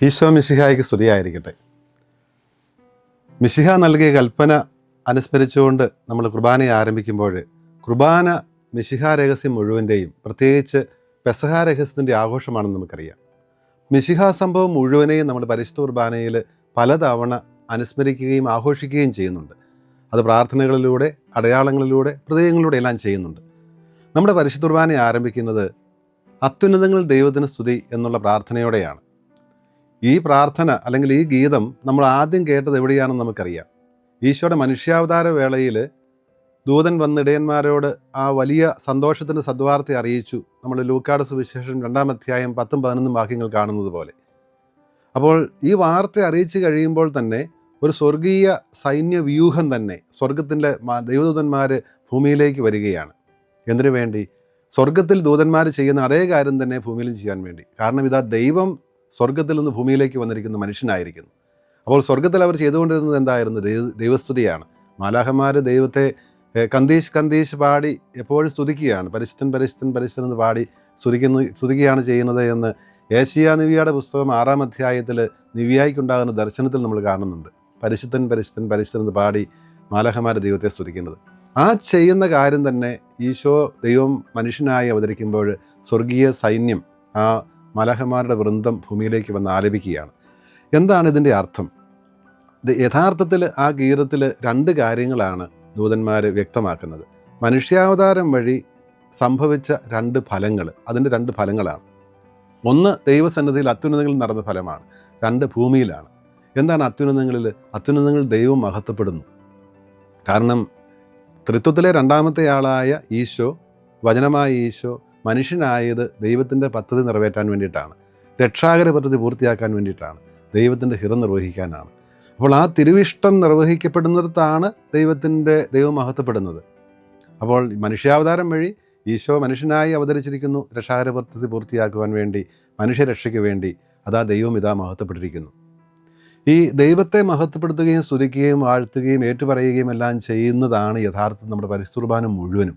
ഈശോ മിശിഹായ്ക്ക് സ്തുതിയായിരിക്കട്ടെ. മിശിഹ നൽകിയ കൽപ്പന അനുസ്മരിച്ചുകൊണ്ട് നമ്മൾ കുർബാനയെ ആരംഭിക്കുമ്പോൾ കുർബാന മിശിഹ രഹസ്യം മുഴുവൻ്റെയും പ്രത്യേകിച്ച് പെസഹ രഹസ്യത്തിൻ്റെ ആഘോഷമാണെന്ന് നമുക്കറിയാം. മിശിഹ സംഭവം മുഴുവനെയും നമ്മൾ പരിശുദ്ധ കുർബാനയിൽ പലതവണ അനുസ്മരിക്കുകയും ആഘോഷിക്കുകയും ചെയ്യുന്നുണ്ട്. അത് പ്രാർത്ഥനകളിലൂടെ, അടയാളങ്ങളിലൂടെ, പ്രതീകങ്ങളിലൂടെ എല്ലാം ചെയ്യുന്നുണ്ട്. നമ്മുടെ പരിശുദ്ധ കുർബാനയെ ആരംഭിക്കുന്നത് അത്യുന്നതങ്ങളിൽ ദൈവത്തിന് സ്തുതി എന്നുള്ള പ്രാർത്ഥനയോടെയാണ്. ഈ പ്രാർത്ഥന അല്ലെങ്കിൽ ഈ ഗീതം നമ്മൾ ആദ്യം കേട്ടത് എവിടെയാണെന്ന് നമുക്കറിയാം. ഈശോയുടെ മനുഷ്യാവതാര വേളയിൽ ദൂതൻ വന്ന് ഇടയന്മാരോട് ആ വലിയ സന്തോഷത്തിൻ്റെ സദ്വാർത്ത അറിയിച്ചു. നമ്മൾ ലൂക്കായുടെ സുവിശേഷം 2-ാം അധ്യായം 10-11 വാക്യങ്ങൾ കാണുന്നത് പോലെ. അപ്പോൾ ഈ വാർത്ത അറിയിച്ചു കഴിയുമ്പോൾ തന്നെ ഒരു സ്വർഗീയ സൈന്യവ്യൂഹം തന്നെ, സ്വർഗത്തിൻ്റെ ദൈവദൂതന്മാർ ഭൂമിയിലേക്ക് വരികയാണ്. എന്തിനു വേണ്ടി? സ്വർഗത്തിൽ ദൂതന്മാർ ചെയ്യുന്ന അതേ കാര്യം തന്നെ ഭൂമിയിലും ചെയ്യാൻ വേണ്ടി. കാരണം ഇതാ ദൈവം സ്വർഗത്തിൽ നിന്ന് ഭൂമിയിലേക്ക് വന്നിരിക്കുന്ന മനുഷ്യനായിരിക്കുന്നു. അപ്പോൾ സ്വർഗത്തിൽ അവർ ചെയ്തുകൊണ്ടിരുന്നത് എന്തായിരുന്നു? ദൈവസ്തുതിയാണ്. മാലാഖമാർ ദൈവത്തെ കന്തീഷ് കന്തീഷ് പാടി എപ്പോഴും സ്തുതിക്കുകയാണ്. പരിശുദ്ധൻ പരിശുദ്ധൻ പരിശുദ്ധൻ എന്ന് പാടി സ്തുതിക്കുകയാണ് ചെയ്യുന്നത് എന്ന് ഏശയ്യാ നബിയുടെ പുസ്തകം 6-ാം അധ്യായത്തിൽ നിവ്യായിക്കുണ്ടാകുന്ന ദർശനത്തിൽ നമ്മൾ കാണുന്നുണ്ട്. പരിശുദ്ധൻ പരിശുദ്ധൻ പരിശുദ്ധൻ എന്ന് പാടി മാലാഖമാർ ദൈവത്തെ സ്തുതിക്കുന്നത്. ആ ചെയ്യുന്ന കാര്യം തന്നെ ഈശോ ദൈവം മനുഷ്യനായി അവതരിക്കുമ്പോൾ സ്വർഗീയ സൈന്യം, ആ മാലാഖമാരുടെ വൃന്ദം ഭൂമിയിലേക്ക് വന്ന് ആലപിക്കുകയാണ്. എന്താണ് ഇതിൻ്റെ അർത്ഥം? യഥാർത്ഥത്തിൽ ആ ഗീതത്തിൽ 2 കാര്യങ്ങളാണ് ദൂതന്മാർ വ്യക്തമാക്കുന്നത്. മനുഷ്യാവതാരം വഴി സംഭവിച്ച 2 ഫലങ്ങൾ, അതിൻ്റെ 2 ഫലങ്ങളാണ്. ഒന്ന് ദൈവസന്നിധിയിൽ അത്യുന്നതങ്ങളിൽ നടന്ന ഫലമാണ്, 2 ഭൂമിയിലാണ്. എന്താണ് അത്യുന്നതങ്ങളിൽ? അത്യുന്നതങ്ങളിൽ ദൈവം മഹത്വപ്പെടുന്നു. കാരണം ത്രിത്വത്തിലെ 2-ാമത്തെ ആളായ ഈശോ, വചനമായ ഈശോ മനുഷ്യനായത് ദൈവത്തിൻ്റെ പദ്ധതി നിറവേറ്റാൻ വേണ്ടിയിട്ടാണ്, രക്ഷാകര പദ്ധതി പൂർത്തിയാക്കാൻ വേണ്ടിയിട്ടാണ്, ദൈവത്തിൻ്റെ ഹിതം നിർവഹിക്കാനാണ്. അപ്പോൾ ആ തിരുവിഷ്ടം നിർവഹിക്കപ്പെടുന്നിടത്താണ് ദൈവം മഹത്വപ്പെടുന്നത്. അപ്പോൾ മനുഷ്യാവതാരം വഴി ഈശോ മനുഷ്യനായി അവതരിച്ചിരിക്കുന്നു, രക്ഷാകര പദ്ധതി പൂർത്തിയാക്കുവാൻ വേണ്ടി, മനുഷ്യരക്ഷയ്ക്ക് വേണ്ടി. അതാ ദൈവം ഇതാ മഹത്വപ്പെട്ടിരിക്കുന്നു. ഈ ദൈവത്തെ മഹത്വപ്പെടുത്തുകയും സ്തുതിക്കുകയും വാഴ്ത്തുകയും ഏറ്റുപറയുകയും എല്ലാം ചെയ്യുന്നതാണ് യഥാർത്ഥത്തിൽ നമ്മുടെ പരിശുദ്ധ കുർബാന മുഴുവനും.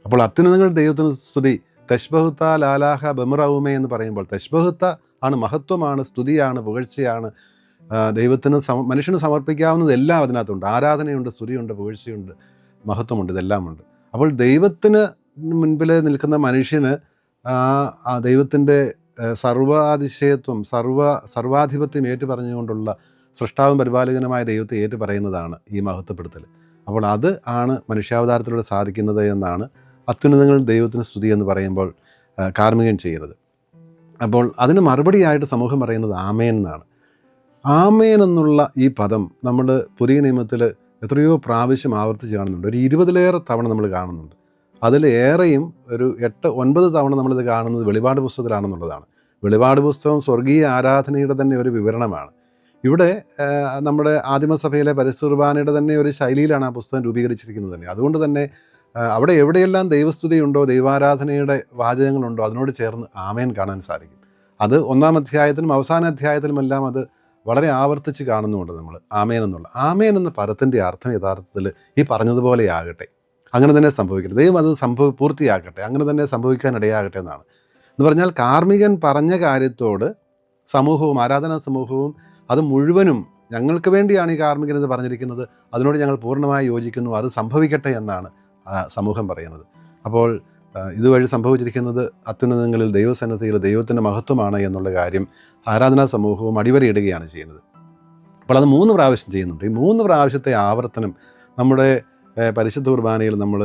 അപ്പോൾ അത്യുന്നതങ്ങൾ ദൈവത്തിന് സ്തുതി, തശ്ബഹുത്ത ലാലാഹ ബമുറൗമേ എന്ന് പറയുമ്പോൾ തശ്ബഹുത്ത ആണ്, മഹത്വമാണ്, സ്തുതിയാണ്, പുകഴ്ചയാണ്. ദൈവത്തിന് മനുഷ്യന് സമർപ്പിക്കാവുന്നതെല്ലാം അതിനകത്തുണ്ട്. ആരാധനയുണ്ട്, സ്തുതിയുണ്ട്, പുകഴ്ചയുണ്ട്, മഹത്വമുണ്ട്, ഇതെല്ലാമുണ്ട്. അപ്പോൾ ദൈവത്തിന് മുൻപിൽ നിൽക്കുന്ന മനുഷ്യന് ആ ദൈവത്തിൻ്റെ സർവാതിശയത്വം, സർവാധിപത്യം ഏറ്റുപറഞ്ഞുകൊണ്ടുള്ള സൃഷ്ടാവും പരിപാലകനുമായ ദൈവത്തെ ഏറ്റുപറയുന്നതാണ് ഈ മഹത്വപ്പെടുത്തൽ. അപ്പോൾ അത് ആണ് മനുഷ്യാവതാരത്തിലൂടെ സാധിക്കുന്നത് എന്നാണ് അത്യുന്നതങ്ങളിൽ ദൈവത്തിന് സ്തുതി എന്ന് പറയുമ്പോൾ കാർമ്മികൻ ചെയ്യുന്നത്. അപ്പോൾ അതിന് മറുപടിയായിട്ട് സമൂഹം പറയുന്നത് ആമേൻ എന്നാണ്. ആമേൻ എന്നുള്ള ഈ പദം നമ്മൾ പുതിയ നിയമത്തിൽ എത്രയോ പ്രാവശ്യം ആവർത്തിച്ച് കാണുന്നുണ്ട്. ഒരു 20-ലേറെ തവണ നമ്മൾ കാണുന്നുണ്ട്. അതിലേറെയും ഒരു 8-9 തവണ നമ്മളിത് കാണുന്നത് വെളിപാട് പുസ്തകത്തിലാണെന്നുള്ളതാണ്. വെളിപാട് പുസ്തകം സ്വർഗീയ ആരാധനയുടെ തന്നെ ഒരു വിവരണമാണ്. ഇവിടെ നമ്മുടെ ആദിമസഭയിലെ പരിശുദ്ധ കുർബാനയുടെ തന്നെ ഒരു ശൈലിയിലാണ് ആ പുസ്തകം രൂപീകരിച്ചിരിക്കുന്നത് തന്നെ. അതുകൊണ്ട് തന്നെ അവിടെ എവിടെയെല്ലാം ദൈവസ്തുതിയുണ്ടോ, ദൈവാരാധനയുടെ വാചകങ്ങളുണ്ടോ, അതിനോട് ചേർന്ന് ആമേൻ കാണാൻ സാധിക്കും. അത് 1-ാം അധ്യായത്തിലും അവസാന അധ്യായത്തിലുമെല്ലാം അത് വളരെ ആവർത്തിച്ച് കാണുന്നുമുണ്ട് നമ്മൾ ആമേൻ എന്നുള്ള. ആമേൻ എന്ന പദത്തിൻ്റെ അർത്ഥം യഥാർത്ഥത്തിൽ ഈ പറഞ്ഞതുപോലെ ആകട്ടെ, അങ്ങനെ തന്നെ സംഭവിക്കട്ടെ, ദൈവം അത് പൂർത്തിയാക്കട്ടെ, അങ്ങനെ തന്നെ സംഭവിക്കാനിടയാകട്ടെ എന്നാണ്. എന്ന് പറഞ്ഞാൽ കാർമ്മികൻ പറഞ്ഞ കാര്യത്തോട് സമൂഹവും, ആരാധനാ സമൂഹവും അത് മുഴുവനും ഞങ്ങൾക്ക് വേണ്ടിയാണ് ഈ കാർമ്മികൻ എന്ന് പറഞ്ഞിരിക്കുന്നത്, അതിനോട് ഞങ്ങൾ പൂർണ്ണമായി യോജിക്കുന്നു, അത് സംഭവിക്കട്ടെ എന്നാണ് സമൂഹം പറയുന്നത്. അപ്പോൾ ഇതുവഴി സംഭവിച്ചിരിക്കുന്നത് അത്യുന്നതങ്ങളിൽ ദൈവസന്നിധിയിൽ ദൈവത്തിൻ്റെ മഹത്വമാണ് എന്നുള്ള കാര്യം ആരാധനാ സമൂഹവും അടിവരയിടുകയാണ് ചെയ്യുന്നത്. അപ്പോൾ അത് 3 പ്രാവശ്യം ചെയ്യുന്നുണ്ട്. ഈ 3 പ്രാവശ്യത്തെ ആവർത്തനം നമ്മുടെ പരിശുദ്ധ കുർബാനയിൽ നമ്മൾ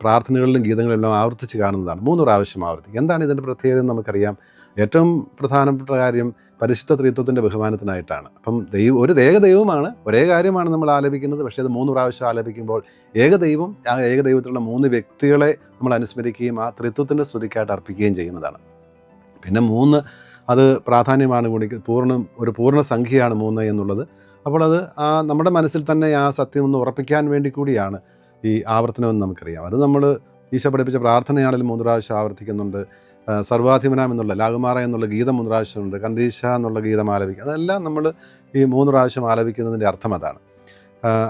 പ്രാർത്ഥനകളിലും ഗീതങ്ങളിലും ആവർത്തിച്ച് കാണുന്നതാണ്. 3 പ്രാവശ്യം ആവർത്തിക്കും. എന്താണ് ഇതിൻ്റെ പ്രത്യേകത എന്ന് നമുക്കറിയാം. ഏറ്റവും പ്രധാനപ്പെട്ട കാര്യം പരിശുദ്ധ ത്രിത്വത്തിൻ്റെ ബഹുമാനത്തിനായിട്ടാണ്. അപ്പം ഒരു ഏകദൈവമാണ്, ഒരേ കാര്യമാണ് നമ്മൾ ആലപിക്കുന്നത്. പക്ഷേ അത് 3 പ്രാവശ്യം ആലപിക്കുമ്പോൾ ഏകദൈവം, ആ ഏകദൈവത്തിലുള്ള 3 വ്യക്തികളെ നമ്മൾ അനുസ്മരിക്കുകയും ആ ത്രിത്വത്തിൻ്റെ സ്തുതിക്കായിട്ട് അർപ്പിക്കുകയും ചെയ്യുന്നതാണ്. പിന്നെ 3 അത് പ്രാധാന്യമാണ് കൂടി, ഒരു പൂർണ്ണ സംഖ്യയാണ് 3 എന്നുള്ളത്. അപ്പോൾ അത് നമ്മുടെ മനസ്സിൽ തന്നെ ആ സത്യം ഒന്ന് ഉറപ്പിക്കാൻ വേണ്ടി കൂടിയാണ് ഈ ആവർത്തനമെന്ന് നമുക്കറിയാം. അത് നമ്മൾ ഈശോ പഠിപ്പിച്ച പ്രാർത്ഥനയാണെങ്കിലും 3 പ്രാവശ്യം ആവർത്തിക്കുന്നുണ്ട്. സർവാധിപനാം എന്നുള്ള ലാഗുമാറ എന്നുള്ള ഗീതം 3 പ്രാവശ്യമുണ്ട്. കന്തീശ എന്നുള്ള ഗീതം ആലപിക്കുക, അതെല്ലാം നമ്മൾ ഈ 3 പ്രാവശ്യം ആലപിക്കുന്നതിൻ്റെ അർത്ഥം അതാണ്.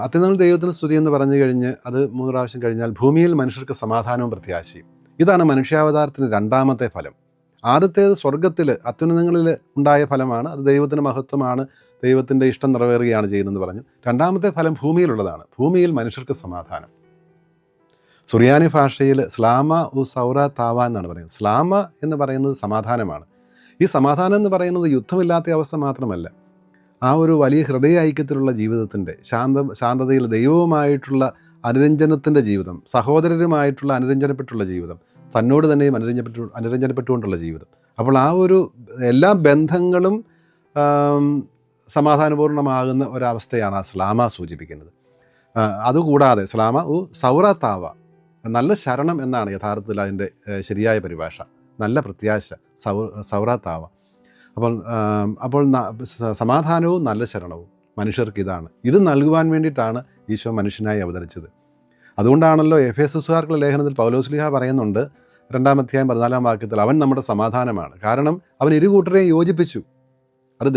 അത്യുന്നതങ്ങളിൽ ദൈവത്തിന് സ്തുതി എന്ന് പറഞ്ഞു കഴിഞ്ഞ് അത് 3 പ്രാവശ്യം കഴിഞ്ഞാൽ ഭൂമിയിൽ മനുഷ്യർക്ക് സമാധാനവും പ്രത്യാശയും. ഇതാണ് മനുഷ്യാവതാരത്തിൻ്റെ 2-ാമത്തെ ഫലം. ആദ്യത്തേത് സ്വർഗത്തിൽ അത്യുന്നതങ്ങളിൽ ഉണ്ടായ ഫലമാണ്, അത് ദൈവത്തിൻ്റെ മഹത്വമാണ്, ദൈവത്തിൻ്റെ ഇഷ്ടം നിറവേറുകയാണ് ചെയ്യുന്നതെന്ന് പറഞ്ഞു. രണ്ടാമത്തെ ഫലം ഭൂമിയിലുള്ളതാണ്. ഭൂമിയിൽ മനുഷ്യർക്ക് സമാധാനം. സുറിയാനി ഭാഷയിൽ സ്ലാമ ഉ സൗറ താവ എന്നാണ് പറയുന്നത്. സ്ലാമ എന്ന് പറയുന്നത് സമാധാനമാണ്. ഈ സമാധാനം എന്ന് പറയുന്നത് യുദ്ധമില്ലാത്ത അവസ്ഥ മാത്രമല്ല, ആ ഒരു വലിയ ഹൃദയ ഐക്യത്തിലുള്ള ജീവിതത്തിൻ്റെ ശാന്തതയിൽ ദൈവവുമായിട്ടുള്ള അനുരഞ്ജനത്തിൻ്റെ ജീവിതം, സഹോദരരുമായിട്ടുള്ള അനുരഞ്ജനപ്പെട്ടുള്ള ജീവിതം, തന്നോട് തന്നെയും അനുരഞ്ജനപ്പെട്ടുകൊണ്ടുള്ള ജീവിതം. അപ്പോൾ ആ ഒരു എല്ലാ ബന്ധങ്ങളും സമാധാനപൂർണ്ണമാകുന്ന ഒരവസ്ഥയാണ് ആ സ്ലാമ സൂചിപ്പിക്കുന്നത്. അതുകൂടാതെ സ്ലാമ ഉ സൗറ താവ, നല്ല ശരണം എന്നാണ് യഥാർത്ഥത്തിൽ അതിൻ്റെ ശരിയായ പരിഭാഷ. നല്ല പ്രത്യാശ, സൗറ താവ. അപ്പോൾ സമാധാനവും നല്ല ശരണവും മനുഷ്യർക്ക് ഇതാണ്. ഇത് നൽകുവാൻ വേണ്ടിയിട്ടാണ് ഈശോ മനുഷ്യനായി അവതരിച്ചത്. അതുകൊണ്ടാണല്ലോ എഫേസുകാർക്കുള്ള ലേഖനത്തിൽ പൗലോസ്ലീഹ പറയുന്നുണ്ട് 2-ാം അധ്യായം 14-ാം വാക്യത്തിൽ, അവൻ നമ്മുടെ സമാധാനമാണ്. കാരണം അവൻ ഇരുകൂട്ടരെയും യോജിപ്പിച്ചു. അത്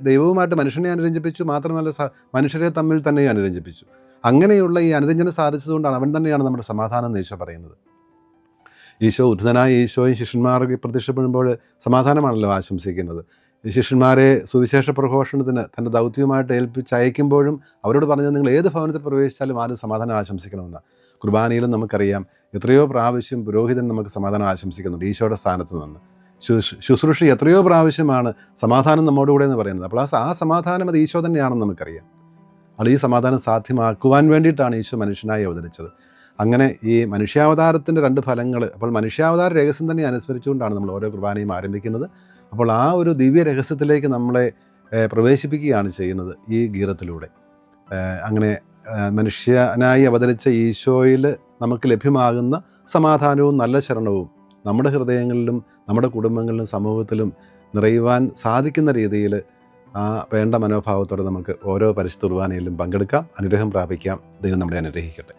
ദൈവവുമായിട്ട് മനുഷ്യനെ അനുരഞ്ജിപ്പിച്ചു, മാത്രമല്ല മനുഷ്യരെ തമ്മിൽ തന്നെയും അനുരഞ്ജിപ്പിച്ചു. അങ്ങനെയുള്ള ഈ അനുരഞ്ജനം സാധിച്ചതുകൊണ്ടാണ് അവൻ തന്നെയാണ് നമ്മുടെ സമാധാനം എന്ന് ഈശോ പറയുന്നത്. ഈശോ ഉദ്ധിതനായ ഈശോയും ശിഷ്യന്മാർക്ക് പ്രത്യക്ഷപ്പെടുമ്പോൾ സമാധാനമാണല്ലോ ആശംസിക്കുന്നത്. ഈ ശിഷ്യന്മാരെ സുവിശേഷ പ്രഘോഷണത്തിന് തൻ്റെ ദൗത്യവുമായിട്ട് അയക്കുമ്പോഴും അവരോട് പറഞ്ഞത്, നിങ്ങൾ ഏത് ഭവനത്തിൽ പ്രവേശിച്ചാലും ആരും സമാധാനം ആശംസിക്കണമെന്ന്. കുർബാനയിലും നമുക്കറിയാം എത്രയോ പ്രാവശ്യം പുരോഹിതൻ നമുക്ക് സമാധാനം ആശംസിക്കുന്നുണ്ട് ഈശോയുടെ സ്ഥാനത്ത് നിന്ന്. ശുശ്രൂഷ എത്രയോ പ്രാവശ്യമാണ് സമാധാനം നമ്മോടുകൂടെ എന്ന് പറയുന്നത്. അപ്പോൾ ആ സമാധാനം അത് ഈശോ തന്നെയാണെന്ന് നമുക്കറിയാം. അത് ഈ സമാധാനം സാധ്യമാക്കുവാൻ വേണ്ടിയിട്ടാണ് ഈശോ മനുഷ്യനായി അവതരിച്ചത്. അങ്ങനെ ഈ മനുഷ്യാവതാരത്തിൻ്റെ 2 ഫലങ്ങൾ, അപ്പോൾ മനുഷ്യാവതാര രഹസ്യം തന്നെ അനുസ്മരിച്ചുകൊണ്ടാണ് നമ്മൾ ഓരോ കുർബാനയും ആരംഭിക്കുന്നത്. അപ്പോൾ ആ ഒരു ദിവ്യ രഹസ്യത്തിലേക്ക് നമ്മളെ പ്രവേശിപ്പിക്കുകയാണ് ചെയ്യുന്നത് ഈ ഗീതത്തിലൂടെ. അങ്ങനെ മനുഷ്യനായി അവതരിച്ച ഈശോയിൽ നമുക്ക് ലഭ്യമാകുന്ന സമാധാനവും നല്ല ശരണവും നമ്മുടെ ഹൃദയങ്ങളിലും നമ്മുടെ കുടുംബങ്ങളിലും സമൂഹത്തിലും നിറയുവാൻ സാധിക്കുന്ന രീതിയിൽ ആ വേണ്ട മനോഭാവത്തോടെ നമുക്ക് ഓരോ പരിശുദ്ധ കുർബാനയിലും പങ്കെടുക്കാം, അനുഗ്രഹം പ്രാപിക്കാം. ദൈവം നമ്മളെ അനുഗ്രഹിക്കട്ടെ.